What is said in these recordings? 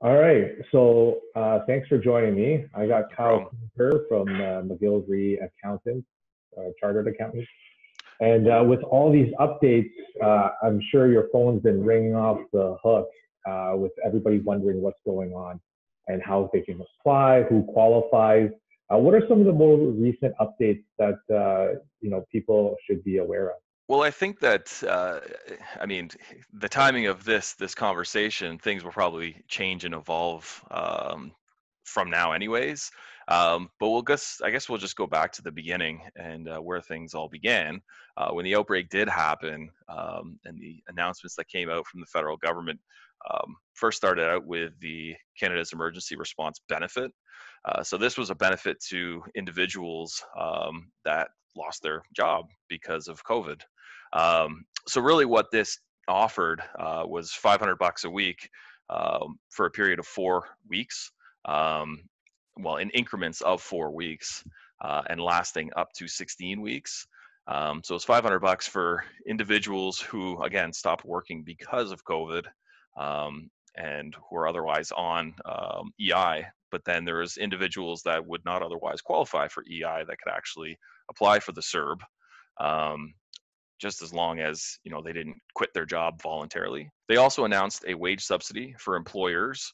All right. Thanks for joining me. I got No Kyle problem. Cooper from McGillivray Accountants, Chartered Accountants. And with all these updates, I'm sure your phone's been ringing off the hook with everybody wondering what's going on and how they can apply, who qualifies. What are some of the more recent updates that people should be aware of? Well, I think that I mean the timing of this conversation, things will probably change and evolve from now, anyways. But I guess we'll just go back to the beginning and where things all began when the outbreak did happen, and the announcements that came out from the federal government. First started out with the Canada's Emergency Response Benefit. So this was a benefit to individuals that lost their job because of COVID. So really, what this offered was $500 a week for a period of 4 weeks. Um, well, in increments of 4 weeks, and lasting up to 16 weeks. So it's $500 for individuals who, again, stopped working because of COVID, and who are otherwise on EI. But then there's individuals that would not otherwise qualify for EI that could actually apply for the CERB. Um, just as long as they didn't quit their job voluntarily. They also announced a wage subsidy for employers,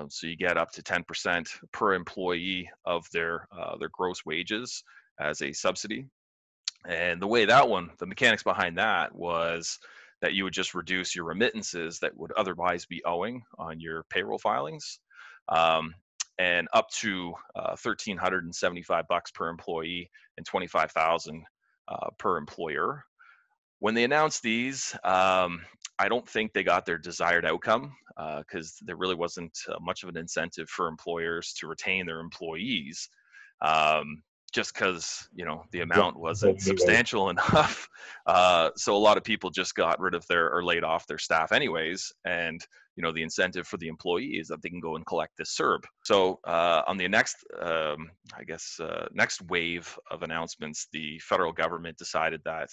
so you get up to 10% per employee of their gross wages as a subsidy. And the mechanics behind that was that you would just reduce your remittances that would otherwise be owing on your payroll filings, um, and up to $1,375 per employee and 25,000 per employer. When they announced these, I don't think they got their desired outcome because there really wasn't much of an incentive for employers to retain their employees, um, just because the Yeah, amount go wasn't anyway. substantial enough. So a lot of people just got rid of their or laid off their staff anyways, and the incentive for the employee is that they can go and collect this CERB. So on the next, next wave of announcements, the federal government decided that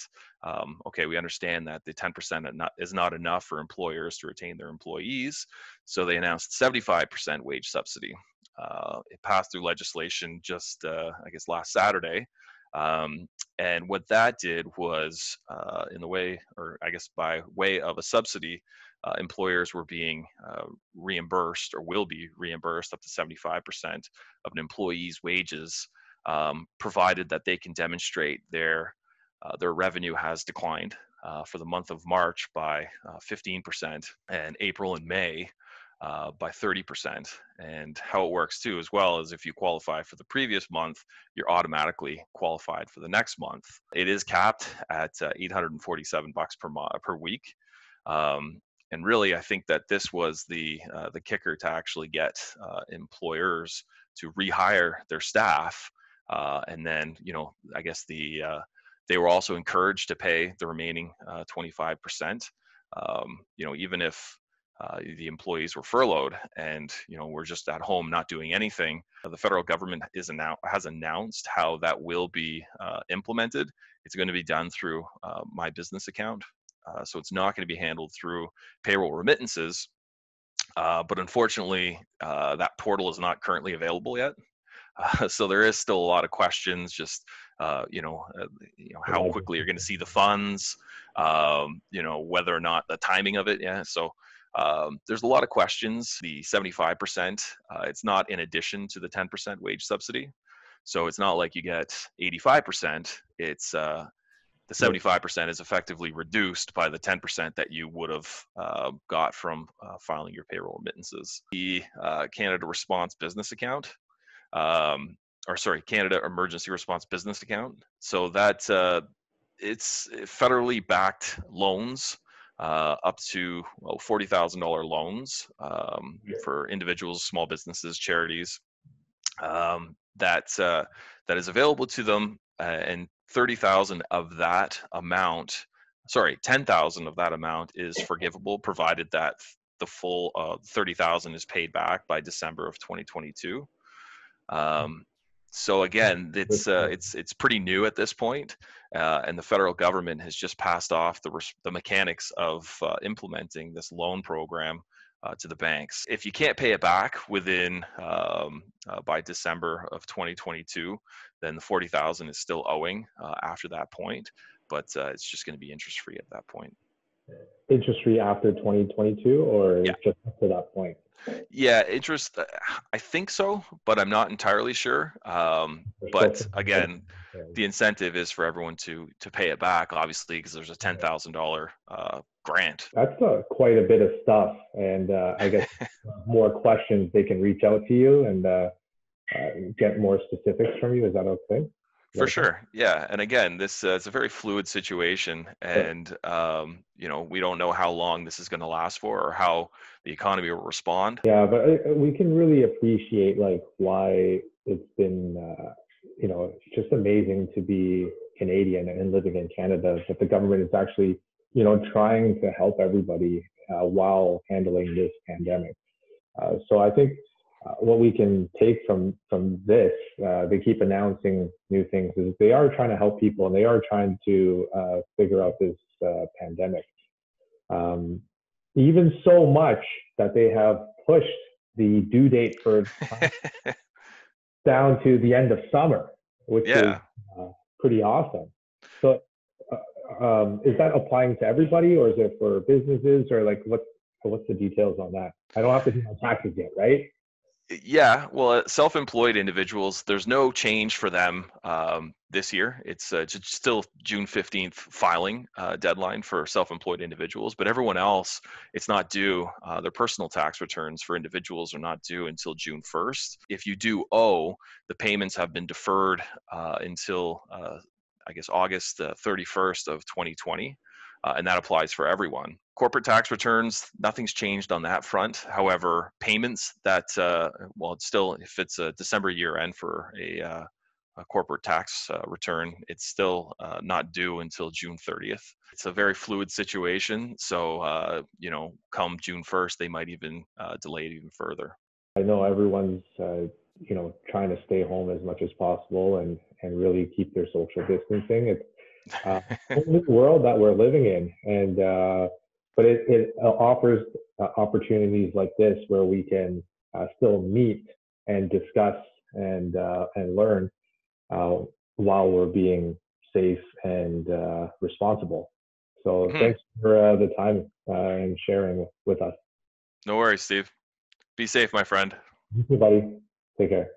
okay, we understand that the 10% is not enough for employers to retain their employees, so they announced 75% wage subsidy. It passed through legislation just, I guess, last Saturday. Um, and what that did was, in the way, or I guess by way of a subsidy, employers were being reimbursed or will be reimbursed up to 75% of an employee's wages, provided that they can demonstrate their revenue has declined for the month of March by 15%, and April and May by 30%. And how it works too, as well, as if you qualify for the previous month, you're automatically qualified for the next month. It is capped at $847 per week. And really, I think that this was the kicker to actually get employers to rehire their staff, and then I guess they were also encouraged to pay the remaining 25%. Even if the employees were furloughed and were just at home not doing anything, the federal government has announced how that will be implemented. It's going to be done through My Business Account, so it's not going to be handled through payroll remittances. But unfortunately, that portal is not currently available yet. So there is still a lot of questions, just how quickly you're going to see the funds, whether or not the timing of it. Yeah, so there's a lot of questions. The 75%, it's not in addition to the 10% wage subsidy, so it's not like you get 85%. It's the Yeah. 75% is effectively reduced by the 10% that you would have got from filing your payroll remittances. The Canada Response Business Account, Canada Emergency Response Business Account. So that it's federally backed loans, up to $40,000 loans, for individuals, small businesses, charities, that is available to them, and 30,000 of that amount, 10,000 of that amount is forgivable, provided that the full 30,000 is paid back by December of 2022. So again, it's pretty new at this point, and the federal government has just passed off the mechanics of implementing this loan program to the banks. If you can't pay it back within by December of 2022, then the 40,000 is still owing after that point, but it's just going to be interest free at that point. Interest free after 2022, or Yeah. just up to that point? Yeah, interest. I think so, but I'm not entirely sure. But again, the incentive is for everyone to pay it back, obviously, because there's a $10,000 grant. That's quite a bit of stuff, and I guess more questions, they can reach out to you and get more specifics from you. Is that okay? For sure, yeah. And again, this it's a very fluid situation, and we don't know how long this is going to last for or how the economy will respond. Yeah, but we can really appreciate like why it's been, it's just amazing to be Canadian and living in Canada, that the government is actually, trying to help everybody while handling this pandemic. So I think what we can take from this, they keep announcing new things, is they are trying to help people and they are trying to figure out this pandemic. Even so much that they have pushed the due date for down to the end of summer, which is pretty awesome. So is that applying to everybody, or is it for businesses, or like what's the details on that? I don't have to do my taxes yet, right? Yeah, well, self-employed individuals, there's no change for them this year. It's still June 15th filing deadline for self-employed individuals, but everyone else, it's not due. Their personal tax returns for individuals are not due until June 1st. If you do owe, the payments have been deferred until, I guess, August 31st of 2020. And that applies for everyone. Corporate tax returns, nothing's changed on that front. However, payments that, it's still, if it's a December year end for a corporate tax return, it's still not due until June 30th. It's a very fluid situation. So, come June 1st, they might even delay it even further. I know everyone's, trying to stay home as much as possible and really keep their social distancing. It's a new world that we're living in, and but it offers opportunities like this where we can still meet and discuss and learn while we're being safe and responsible. So thanks for the time and sharing with us. No worries, Steve. Be safe, my friend. You too, buddy. Take care.